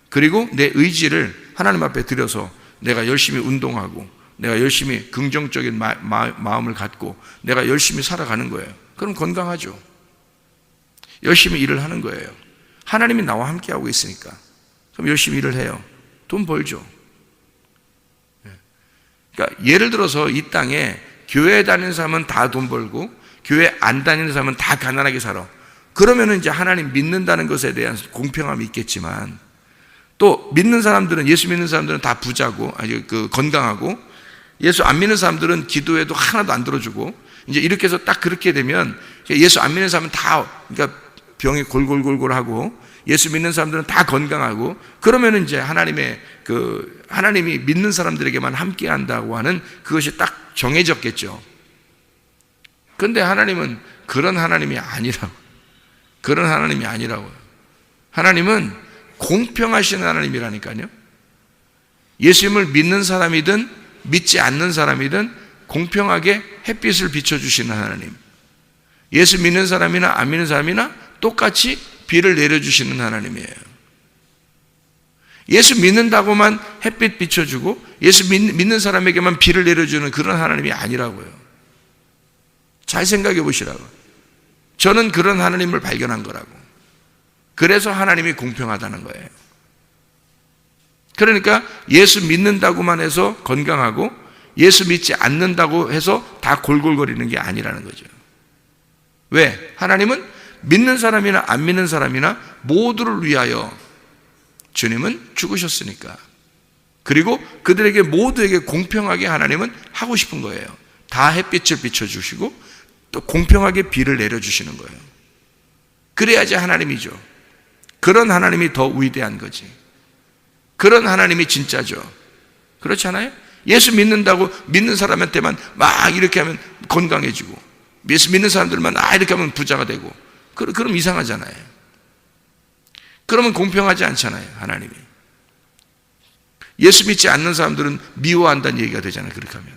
그리고 내 의지를 하나님 앞에 드려서 내가 열심히 운동하고 내가 열심히 긍정적인 마음을 갖고 내가 열심히 살아가는 거예요. 그럼 건강하죠. 열심히 일을 하는 거예요. 하나님이 나와 함께하고 있으니까. 그럼 열심히 일을 해요. 돈 벌죠. 그러니까 예를 들어서 이 땅에 교회 다니는 사람은 다 돈 벌고 교회 안 다니는 사람은 다 가난하게 살아. 그러면 이제 하나님 믿는다는 것에 대한 공평함이 있겠지만, 또 믿는 사람들은, 예수 믿는 사람들은 다 부자고 아주 건강하고, 예수 안 믿는 사람들은 기도해도 하나도 안 들어주고, 이제 이렇게 해서 딱 그렇게 되면 예수 안 믿는 사람은 다, 그러니까 병이 골골골골하고, 예수 믿는 사람들은 다 건강하고, 그러면 이제 하나님이 믿는 사람들에게만 함께 한다고 하는 그것이 딱 정해졌겠죠. 그런데 하나님은 그런 하나님이 아니라고. 그런 하나님이 아니라고요. 하나님은 공평하신 하나님이라니까요. 예수님을 믿는 사람이든 믿지 않는 사람이든 공평하게 햇빛을 비춰주시는 하나님, 예수 믿는 사람이나 안 믿는 사람이나 똑같이 비를 내려주시는 하나님이에요. 예수 믿는다고만 햇빛 비춰주고 예수 믿는 사람에게만 비를 내려주는 그런 하나님이 아니라고요. 잘 생각해 보시라고. 저는 그런 하나님을 발견한 거라고. 그래서 하나님이 공평하다는 거예요. 그러니까 예수 믿는다고만 해서 건강하고 예수 믿지 않는다고 해서 다 골골거리는 게 아니라는 거죠. 왜? 하나님은 믿는 사람이나 안 믿는 사람이나 모두를 위하여 주님은 죽으셨으니까. 그리고 그들에게 모두에게 공평하게 하나님은 하고 싶은 거예요. 다 햇빛을 비춰주시고 또 공평하게 비를 내려주시는 거예요. 그래야지 하나님이죠. 그런 하나님이 더 위대한 거지. 그런 하나님이 진짜죠. 그렇지 않아요? 예수 믿는다고 믿는 사람한테만 막 이렇게 하면 건강해지고, 예수 믿는 사람들만 이렇게 하면 부자가 되고, 그럼 이상하잖아요. 그러면 공평하지 않잖아요, 하나님이. 예수 믿지 않는 사람들은 미워한다는 얘기가 되잖아요, 그렇게 하면.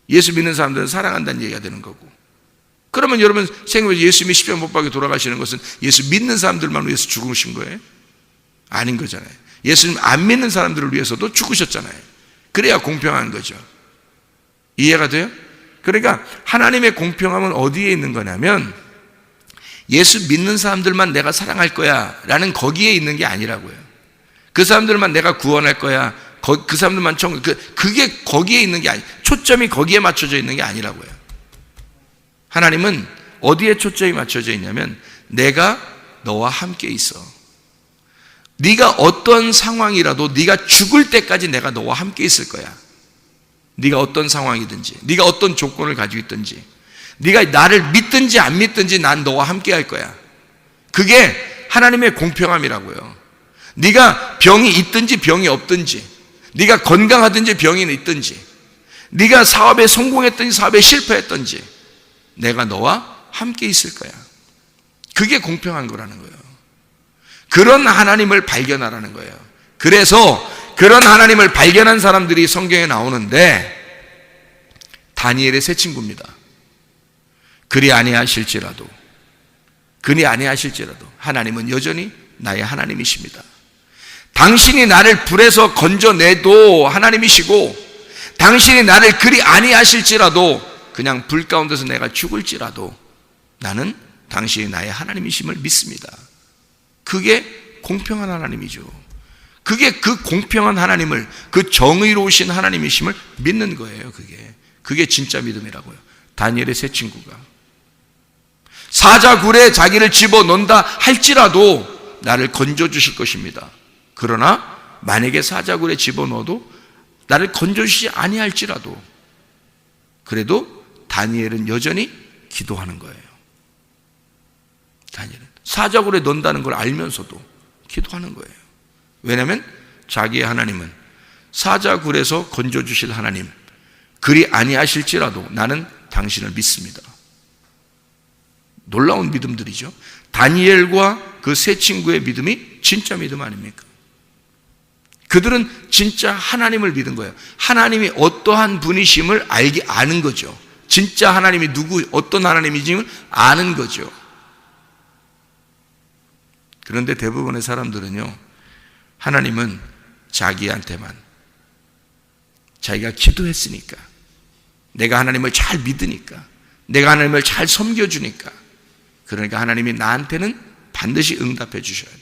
예수 믿는 사람들은 사랑한다는 얘기가 되는 거고. 그러면 여러분 생각해보세요. 예수님이 십자가 못 박혀 돌아가시는 것은 예수 믿는 사람들만 위해서 죽으신 거예요? 아닌 거잖아요. 예수님 안 믿는 사람들을 위해서도 죽으셨잖아요. 그래야 공평한 거죠. 이해가 돼요? 그러니까 하나님의 공평함은 어디에 있는 거냐면 예수 믿는 사람들만 내가 사랑할 거야 라는 거기에 있는 게 아니라고요. 그 사람들만 내가 구원할 거야, 그 사람들만 그게 거기에 있는 게 아니, 초점이 거기에 맞춰져 있는 게 아니라고요. 하나님은 어디에 초점이 맞춰져 있냐면 내가 너와 함께 있어. 네가 어떤 상황이라도 네가 죽을 때까지 내가 너와 함께 있을 거야. 네가 어떤 상황이든지, 네가 어떤 조건을 가지고 있든지, 네가 나를 믿든지 안 믿든지 난 너와 함께 할 거야. 그게 하나님의 공평함이라고요. 네가 병이 있든지 병이 없든지, 네가 건강하든지 병이 있든지, 네가 사업에 성공했든지 사업에 실패했든지 내가 너와 함께 있을 거야. 그게 공평한 거라는 거예요. 그런 하나님을 발견하라는 거예요. 그래서 그런 하나님을 발견한 사람들이 성경에 나오는데 다니엘의 세 친구입니다. 그리 아니하실지라도 하나님은 여전히 나의 하나님이십니다. 당신이 나를 불에서 건져내도 하나님이시고, 당신이 나를 그리 아니하실지라도 그냥 불 가운데서 내가 죽을지라도 나는 당신이 나의 하나님이심을 믿습니다. 그게 공평한 하나님이죠. 그게 그 공평한 하나님을, 그 정의로우신 하나님이심을 믿는 거예요. 그게 진짜 믿음이라고요. 다니엘의 세 친구가 사자굴에 자기를 집어넣는다 할지라도 나를 건져주실 것입니다. 그러나 만약에 사자굴에 집어넣어도 나를 건져주시지 아니할지라도 그래도 다니엘은 여전히 기도하는 거예요. 다니엘은 사자굴에 넣는다는 걸 알면서도 기도하는 거예요. 왜냐하면 자기의 하나님은 사자굴에서 건져주실 하나님, 그리 아니하실지라도 나는 당신을 믿습니다. 놀라운 믿음들이죠. 다니엘과 그 세 친구의 믿음이 진짜 믿음 아닙니까? 그들은 진짜 하나님을 믿은 거예요. 하나님이 어떠한 분이심을 아는 거죠. 진짜 하나님이 어떤 하나님이심을 아는 거죠. 그런데 대부분의 사람들은요, 하나님은 자기한테만, 자기가 기도했으니까, 내가 하나님을 잘 믿으니까, 내가 하나님을 잘 섬겨주니까, 그러니까 하나님이 나한테는 반드시 응답해 주셔야 돼.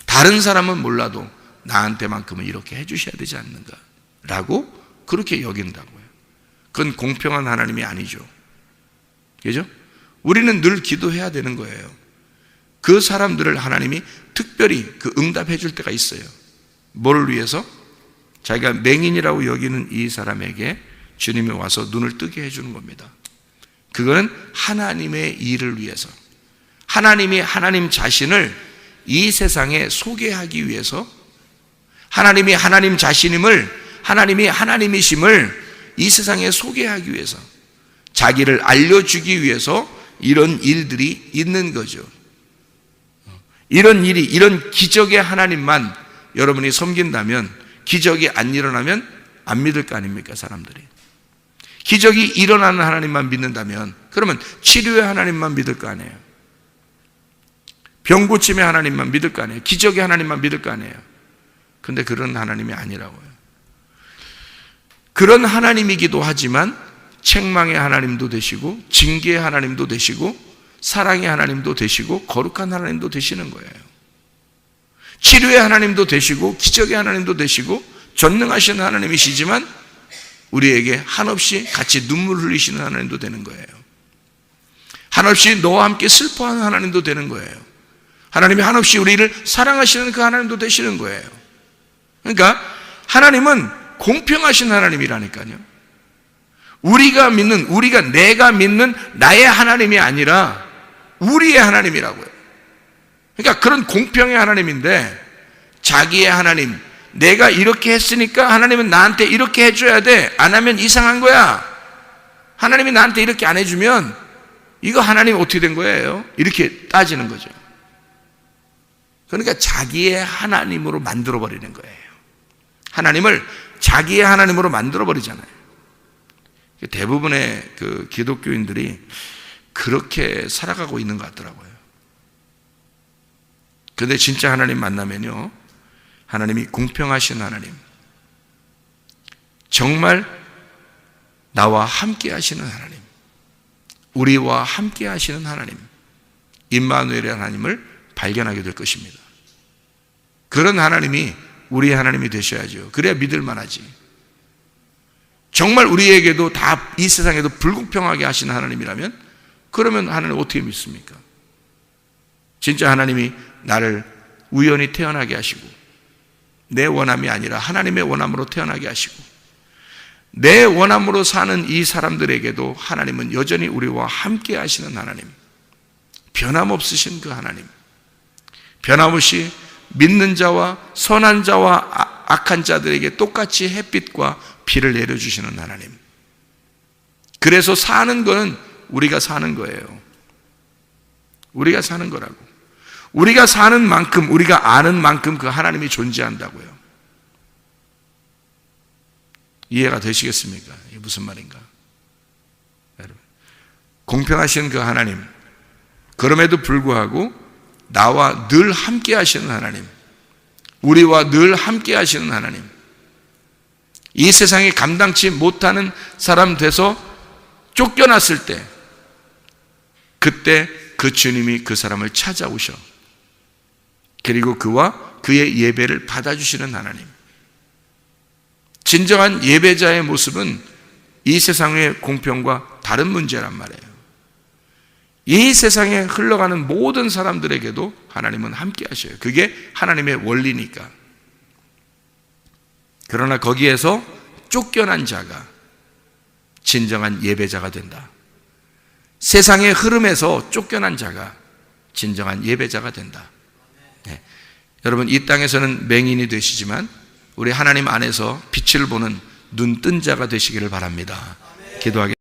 다른 사람은 몰라도 나한테만큼은 이렇게 해 주셔야 되지 않는가 라고 그렇게 여긴다고요. 그건 공평한 하나님이 아니죠. 그죠? 우리는 늘 기도해야 되는 거예요. 그 사람들을 하나님이 특별히 응답해 줄 때가 있어요. 뭐를 위해서? 자기가 맹인이라고 여기는 이 사람에게 주님이 와서 눈을 뜨게 해주는 겁니다. 그거는 하나님의 일을 위해서, 하나님이 하나님 자신을 이 세상에 소개하기 위해서, 하나님이 하나님 자신임을, 하나님이 하나님이심을 이 세상에 소개하기 위해서, 자기를 알려주기 위해서 이런 일들이 있는 거죠. 이런 일이, 이런 기적의 하나님만 여러분이 섬긴다면, 기적이 안 일어나면 안 믿을 거 아닙니까, 사람들이? 기적이 일어나는 하나님만 믿는다면 그러면 치료의 하나님만 믿을 거 아니에요. 병 고침의 하나님만 믿을 거 아니에요. 기적의 하나님만 믿을 거 아니에요. 근데 그런 하나님이 아니라고요. 그런 하나님이기도 하지만 책망의 하나님도 되시고 징계의 하나님도 되시고 사랑의 하나님도 되시고 거룩한 하나님도 되시는 거예요. 치료의 하나님도 되시고 기적의 하나님도 되시고 전능하신 하나님이시지만 우리에게 한없이 같이 눈물 흘리시는 하나님도 되는 거예요. 한없이 너와 함께 슬퍼하는 하나님도 되는 거예요. 하나님이 한없이 우리를 사랑하시는 그 하나님도 되시는 거예요. 그러니까 하나님은 공평하신 하나님이라니까요. 내가 믿는 나의 하나님이 아니라 우리의 하나님이라고요. 그러니까 그런 공평의 하나님인데 자기의 하나님, 내가 이렇게 했으니까 하나님은 나한테 이렇게 해줘야 돼. 안 하면 이상한 거야. 하나님이 나한테 이렇게 안 해주면 이거 하나님 어떻게 된 거예요? 이렇게 따지는 거죠. 그러니까 자기의 하나님으로 만들어버리는 거예요. 하나님을 자기의 하나님으로 만들어버리잖아요. 대부분의 그 기독교인들이 그렇게 살아가고 있는 것 같더라고요. 그런데 진짜 하나님 만나면요, 하나님이 공평하신 하나님, 정말 나와 함께 하시는 하나님, 우리와 함께 하시는 하나님, 임마누엘의 하나님을 발견하게 될 것입니다. 그런 하나님이 우리의 하나님이 되셔야죠. 그래야 믿을 만하지. 정말 우리에게도 다 이 세상에도 불공평하게 하시는 하나님이라면 그러면 하나님 어떻게 믿습니까? 진짜 하나님이 나를 우연히 태어나게 하시고 내 원함이 아니라 하나님의 원함으로 태어나게 하시고 내 원함으로 사는 이 사람들에게도 하나님은 여전히 우리와 함께 하시는 하나님, 변함없으신 그 하나님, 변함없이 믿는 자와 선한 자와 악한 자들에게 똑같이 햇빛과 비를 내려주시는 하나님. 그래서 사는 거는 우리가 사는 거예요. 우리가 사는 거라고. 우리가 사는 만큼, 우리가 아는 만큼 그 하나님이 존재한다고요. 이해가 되시겠습니까? 이게 무슨 말인가? 여러분, 공평하신 그 하나님, 그럼에도 불구하고 나와 늘 함께 하시는 하나님, 우리와 늘 함께 하시는 하나님, 이 세상에 감당치 못하는 사람 돼서 쫓겨났을 때, 그때 그 주님이 그 사람을 찾아오셔. 그리고 그와 그의 예배를 받아주시는 하나님. 진정한 예배자의 모습은 이 세상의 공평과 다른 문제란 말이에요. 이 세상에 흘러가는 모든 사람들에게도 하나님은 함께 하셔요. 그게 하나님의 원리니까. 그러나 거기에서 쫓겨난 자가 진정한 예배자가 된다. 세상의 흐름에서 쫓겨난 자가 진정한 예배자가 된다. 네. 여러분, 이 땅에서는 맹인이 되시지만 우리 하나님 안에서 빛을 보는 눈 뜬 자가 되시기를 바랍니다. 기도하겠습니다.